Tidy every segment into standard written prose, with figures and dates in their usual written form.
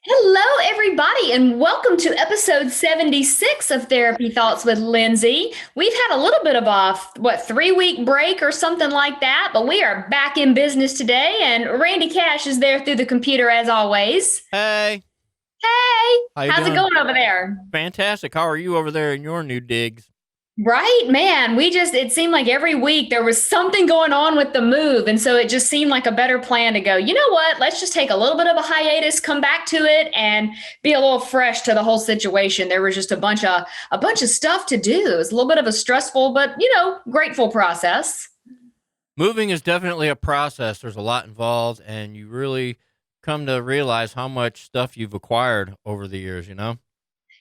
Hello, everybody, and welcome to episode 76 of Therapy Thoughts with Lindsay. We've had a little bit of a, 3 week break or something like that, but we are back in business today, and Randy Cash is there through the computer as always. Hey, Hey, how you how's it doing? going over there? Fantastic. How are you over there in your new digs? Right, man. It seemed like every week there was something going on with the move. And so it just seemed like a better plan to go, you know what? Let's just take a little bit of a hiatus, come back to it and be a little fresh to the whole situation. There was just a bunch of stuff to do. It was a little bit of a stressful, but grateful process. Moving is definitely a process. There's a lot involved, and you really come to realize how much stuff you've acquired over the years, you know?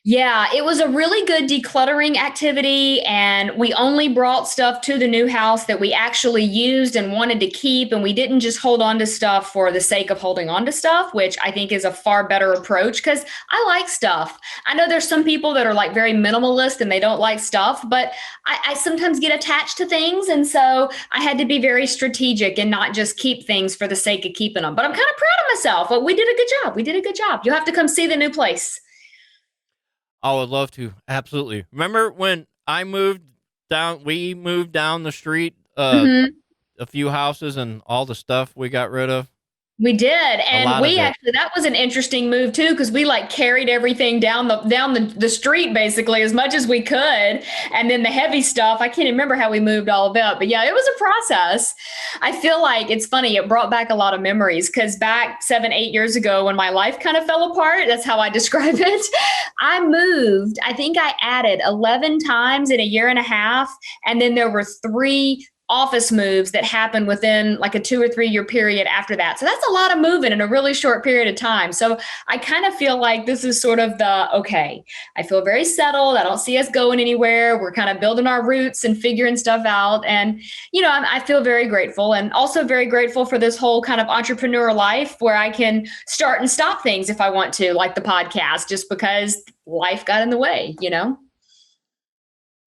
Yeah, it was a really good decluttering activity. And we only brought stuff to the new house that we actually used and wanted to keep. And we didn't just hold on to stuff for the sake of holding on to stuff, which I think is a far better approach because I like stuff. I know there's some people that are like very minimalist and they don't like stuff, but I sometimes get attached to things. And so I had to be very strategic and not just keep things for the sake of keeping them. But I'm kind of proud of myself. But we did a good job. We did a good job. You'll have to come see the new place. I would love to. Absolutely. Remember when we moved down the street Mhm. a few houses and all the stuff we got rid of? We did. A And lot of we it. actually that was an interesting move too, because we like carried everything down the street basically as much as we could. And then the heavy stuff, I can't remember how we moved all of it. But yeah, it was a process. I feel like it's funny, it brought back a lot of memories because back 7, 8 years ago when my life kind of fell apart, that's how I describe it. I moved, I think I added 11 times in a year and a half. And then there were three office moves that happened within like a 2 or 3 year period after that. So that's a lot of moving in a really short period of time. So I kind of feel like this is sort of the okay, I feel very settled. I don't see us going anywhere. We're kind of building our roots and figuring stuff out. And, I feel very grateful and also very grateful for this whole kind of entrepreneur life where I can start and stop things if I want to, like the podcast, just because life got in the way.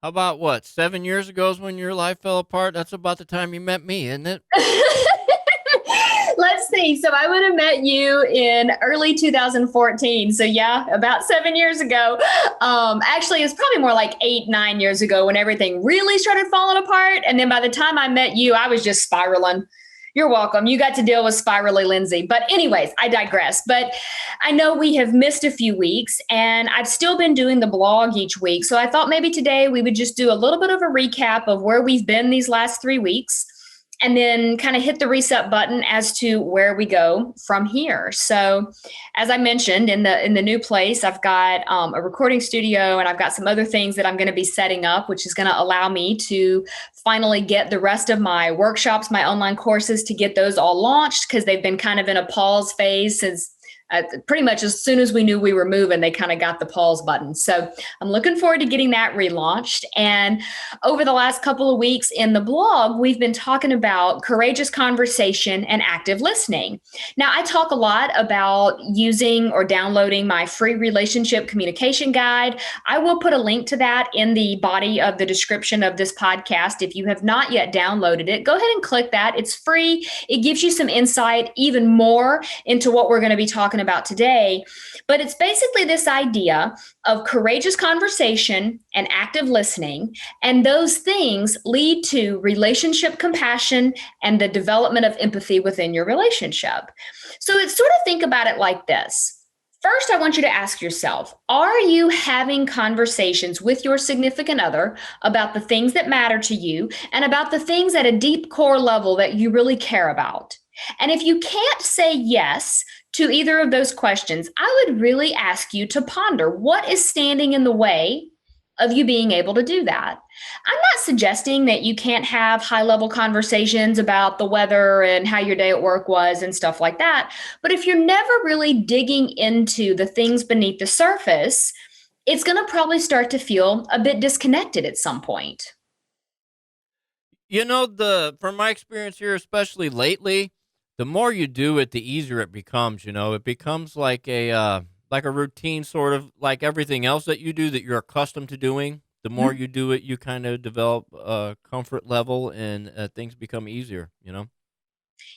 How about what? 7 years ago is when your life fell apart? That's about the time you met me, isn't it? Let's see. So I would have met you in early 2014. So yeah, about 7 years ago. Actually, it's probably more like 8, 9 years ago when everything really started falling apart. And then by the time I met you, I was just spiraling. You're welcome. You got to deal with spirally Lindsay. But, anyways, I digress. But I know we have missed a few weeks and I've still been doing the blog each week. So I thought maybe today we would just do a little bit of a recap of where we've been these last 3 weeks and then kind of hit the reset button as to where we go from here. So, as I mentioned, in the new place, I've got a recording studio and I've got some other things that I'm going to be setting up, which is going to allow me to finally get the rest of my workshops, my online courses, to get those all launched because they've been kind of in a pause phase since pretty much as soon as we knew we were moving, they kind of got the pause button. So I'm looking forward to getting that relaunched. And over the last couple of weeks in the blog, we've been talking about courageous conversation and active listening. Now, I talk a lot about using or downloading my free relationship communication guide. I will put a link to that in the body of the description of this podcast. If you have not yet downloaded it, go ahead and click that. It's free. It gives you some insight, even more into what we're going to be talking about today. But it's basically this idea of courageous conversation and active listening. And those things lead to relationship compassion and the development of empathy within your relationship. So it's sort of think about it like this. First, I want you to ask yourself, are you having conversations with your significant other about the things that matter to you and about the things at a deep core level that you really care about? And if you can't say yes to either of those questions, I would really ask you to ponder what is standing in the way of you being able to do that. I'm not suggesting that you can't have high level conversations about the weather and how your day at work was and stuff like that. But if you're never really digging into the things beneath the surface, it's going to probably start to feel a bit disconnected at some point. The from my experience here, especially lately, the more you do it, the easier it becomes. It becomes like a routine, sort of like everything else that you do that you're accustomed to doing. The more you do it, you kind of develop a comfort level, and things become easier.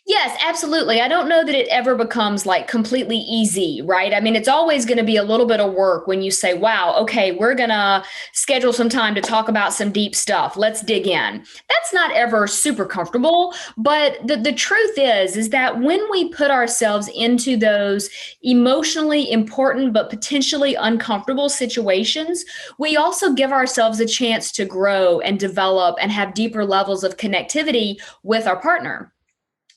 Yes, absolutely. I don't know that it ever becomes like completely easy, right? I mean, it's always going to be a little bit of work when you say, wow, okay, we're going to schedule some time to talk about some deep stuff. Let's dig in. That's not ever super comfortable. But the truth is that when we put ourselves into those emotionally important, but potentially uncomfortable situations, we also give ourselves a chance to grow and develop and have deeper levels of connectivity with our partner.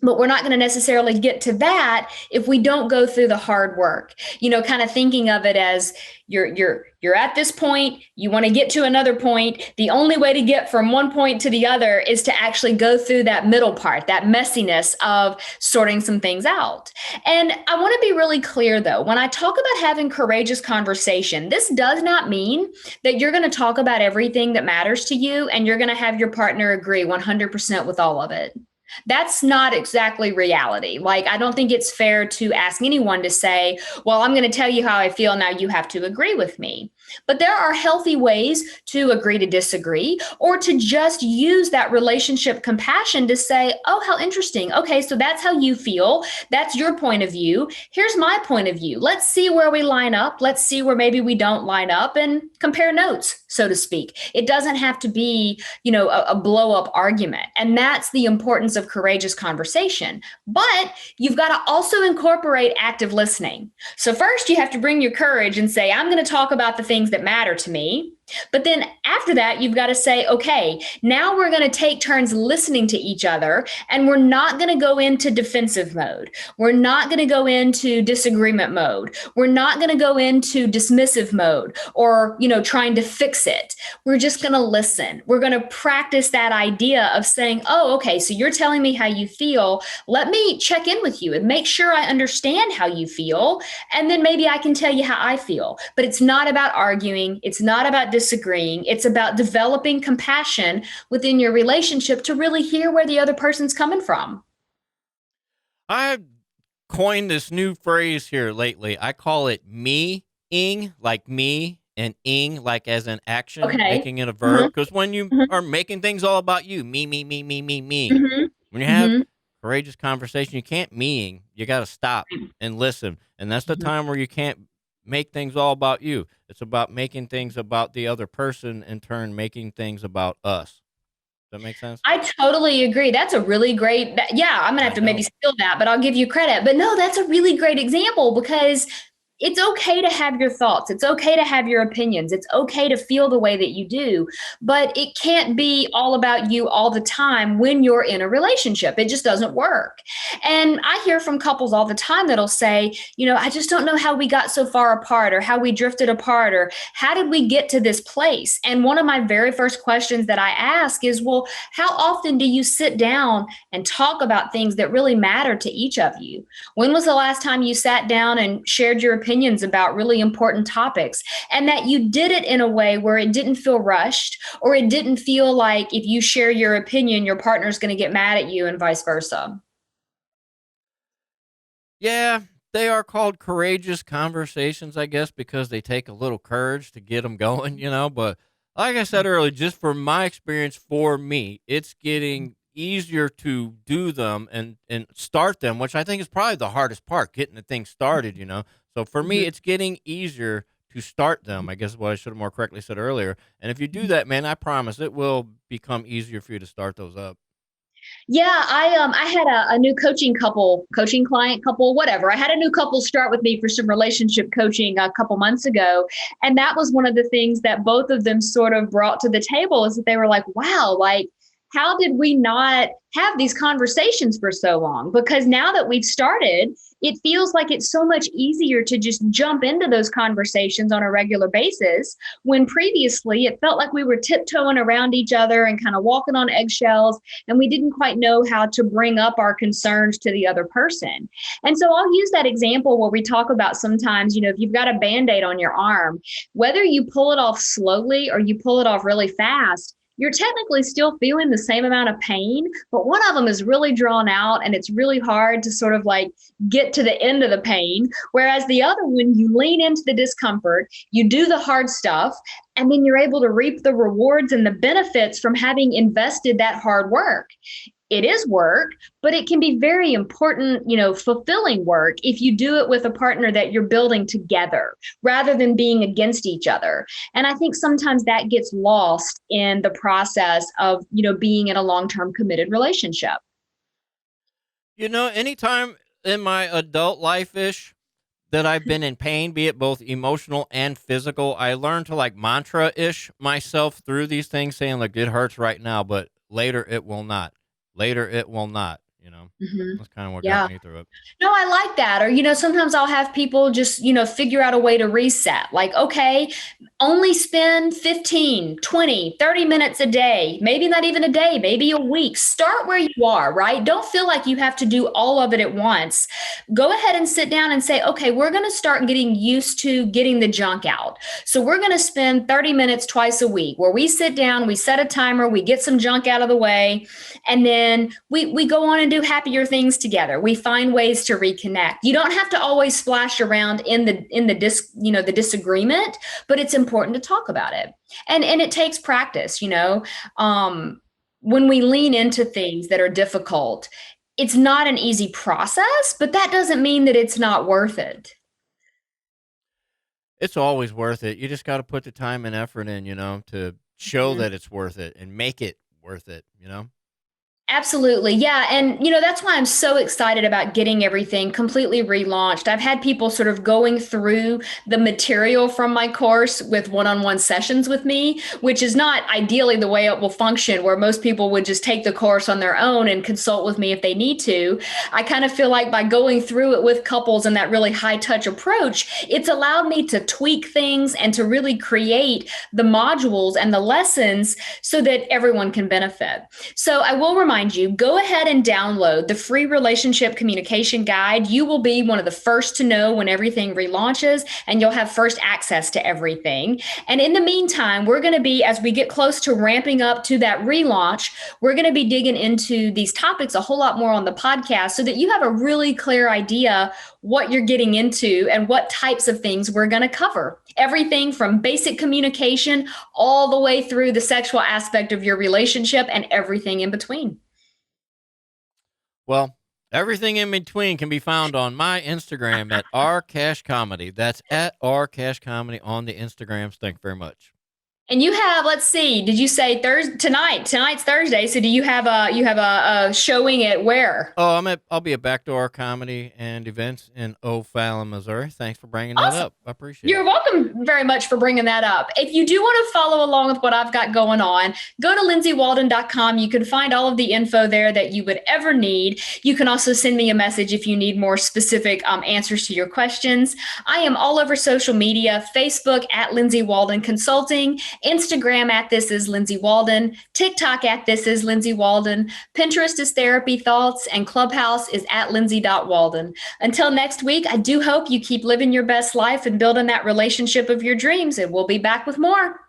But we're not going to necessarily get to that if we don't go through the hard work. Kind of thinking of it as you're at this point, you want to get to another point. The only way to get from one point to the other is to actually go through that middle part, that messiness of sorting some things out. And I want to be really clear though, when I talk about having courageous conversation, this does not mean that you're going to talk about everything that matters to you and you're going to have your partner agree 100% with all of it. That's not exactly reality. Like, I don't think it's fair to ask anyone to say, well, I'm going to tell you how I feel. Now you have to agree with me. But there are healthy ways to agree to disagree or to just use that relationship compassion to say, oh, how interesting. Okay, so that's how you feel. That's your point of view. Here's my point of view. Let's see where we line up. Let's see where maybe we don't line up and compare notes, so to speak. It doesn't have to be, a blow up argument. And that's the importance of courageous conversation. But you've got to also incorporate active listening. So first you have to bring your courage and say, I'm going to talk about the things that matter to me. But then after that, you've got to say, okay, now we're going to take turns listening to each other, and we're not going to go into defensive mode. We're not going to go into disagreement mode. We're not going to go into dismissive mode or, trying to fix it. We're just going to listen. We're going to practice that idea of saying, oh, okay, so you're telling me how you feel. Let me check in with you and make sure I understand how you feel. And then maybe I can tell you how I feel. But it's not about arguing. It's not about disagreeing. It's about developing compassion within your relationship to really hear where the other person's coming from. I coined this new phrase here lately. I call it me-ing, like me, and ing, like as an action, Okay. making it a Mm-hmm. verb. Because when you Mm-hmm. are making things all about you, me, Mm-hmm. when you have Mm-hmm. courageous conversation, you can't meing. You got to stop and listen. And that's the Mm-hmm. time where you can't make things all about you. It's about making things about the other person, in turn, making things about us. Does that make sense? I totally agree. That's a really great, yeah, I'm gonna have I to maybe know. steal that, but I'll give you credit. But no, that's a really great example because it's okay to have your thoughts. It's okay to have your opinions. It's okay to feel the way that you do, but it can't be all about you all the time when you're in a relationship. It just doesn't work. And I hear from couples all the time that'll say, I just don't know how we got so far apart or how we drifted apart or how did we get to this place? And one of my very first questions that I ask is, well, how often do you sit down and talk about things that really matter to each of you? When was the last time you sat down and shared your opinions about really important topics, and that you did it in a way where it didn't feel rushed or it didn't feel like if you share your opinion, your partner's going to get mad at you and vice versa? Yeah, they are called courageous conversations, I guess, because they take a little courage to get them going, But like I said earlier, just from my experience for me, it's getting easier to do them and start them, which I think is probably the hardest part, getting the thing started. So for me, it's getting easier to start them, I guess is what I should have more correctly said earlier. And if you do that, man, I promise it will become easier for you to start those up. Yeah, I had a new coaching client couple, whatever. I had a new couple start with me for some relationship coaching a couple months ago. And that was one of the things that both of them sort of brought to the table is that they were like, wow, like how did we not have these conversations for so long? Because now that we've started, it feels like it's so much easier to just jump into those conversations on a regular basis when previously it felt like we were tiptoeing around each other and kind of walking on eggshells and we didn't quite know how to bring up our concerns to the other person. And so I'll use that example where we talk about sometimes, if you've got a band-aid on your arm, whether you pull it off slowly or you pull it off really fast, you're technically still feeling the same amount of pain, but one of them is really drawn out and it's really hard to sort of like get to the end of the pain. Whereas the other one, you lean into the discomfort, you do the hard stuff, and then you're able to reap the rewards and the benefits from having invested that hard work. it is work, but it can be very important, fulfilling work if you do it with a partner that you're building together rather than being against each other. And I think sometimes that gets lost in the process of, being in a long-term committed relationship. Anytime in my adult life ish that I've been in pain, be it both emotional and physical, I learned to like mantra ish myself through these things, saying, like, it hurts right now, but later it will not. Later it will not. Mhm. That's kind of what got Yeah. me through it. No, I like that. Or, sometimes I'll have people just, figure out a way to reset. Like, okay, only spend 15, 20, 30 minutes a day, maybe not even a day, maybe a week. Start where you are, right? Don't feel like you have to do all of it at once. Go ahead and sit down and say, okay, we're going to start getting used to getting the junk out. So we're going to spend 30 minutes twice a week where we sit down, we set a timer, we get some junk out of the way, and then we go on and do happier things together. We find ways to reconnect. You don't have to always splash around the disagreement, but it's important to talk about it. And it takes practice. When we lean into things that are difficult, it's not an easy process, but that doesn't mean that it's not worth it. It's always worth it. You just got to put the time and effort in, to show Mhm. that it's worth it and make it worth it. Absolutely. Yeah. And, that's why I'm so excited about getting everything completely relaunched. I've had people sort of going through the material from my course with one on one sessions with me, which is not ideally the way it will function, where most people would just take the course on their own and consult with me if they need to. I kind of feel like by going through it with couples and that really high touch approach, it's allowed me to tweak things and to really create the modules and the lessons so that everyone can benefit. So I will remind you, go ahead and download the free relationship communication guide. You will be one of the first to know when everything relaunches, and you'll have first access to everything. And in the meantime, we're going to be, as we get close to ramping up to that relaunch, we're going to be digging into these topics a whole lot more on the podcast so that you have a really clear idea what you're getting into and what types of things we're going to cover. Everything from basic communication all the way through the sexual aspect of your relationship and everything in between. Well, everything in between can be found on my Instagram at rcashcomedy. That's at rcashcomedy on the Instagrams. Thank you very much. And you have, let's see, did you say Thursday tonight? Tonight's Thursday. So do you have a showing at where? Oh, I'll be at Backdoor Comedy and Events in O'Fallon, Missouri. Thanks for bringing that Awesome. up. I appreciate You're it. welcome very much for bringing that up. If you do want to follow along with what I've got going on, go to lindsaywalden.com. You can find all of the info there that you would ever need. You can also send me a message if you need more specific answers to your questions. I am all over social media, Facebook at Lindsay Walden Consulting, Instagram at This Is Lindsay Walden, TikTok at This Is Lindsay Walden, Pinterest is Therapy Thoughts, and Clubhouse is at Lindsay.Walden. Until next week, I do hope you keep living your best life and building that relationship of your dreams, and we'll be back with more.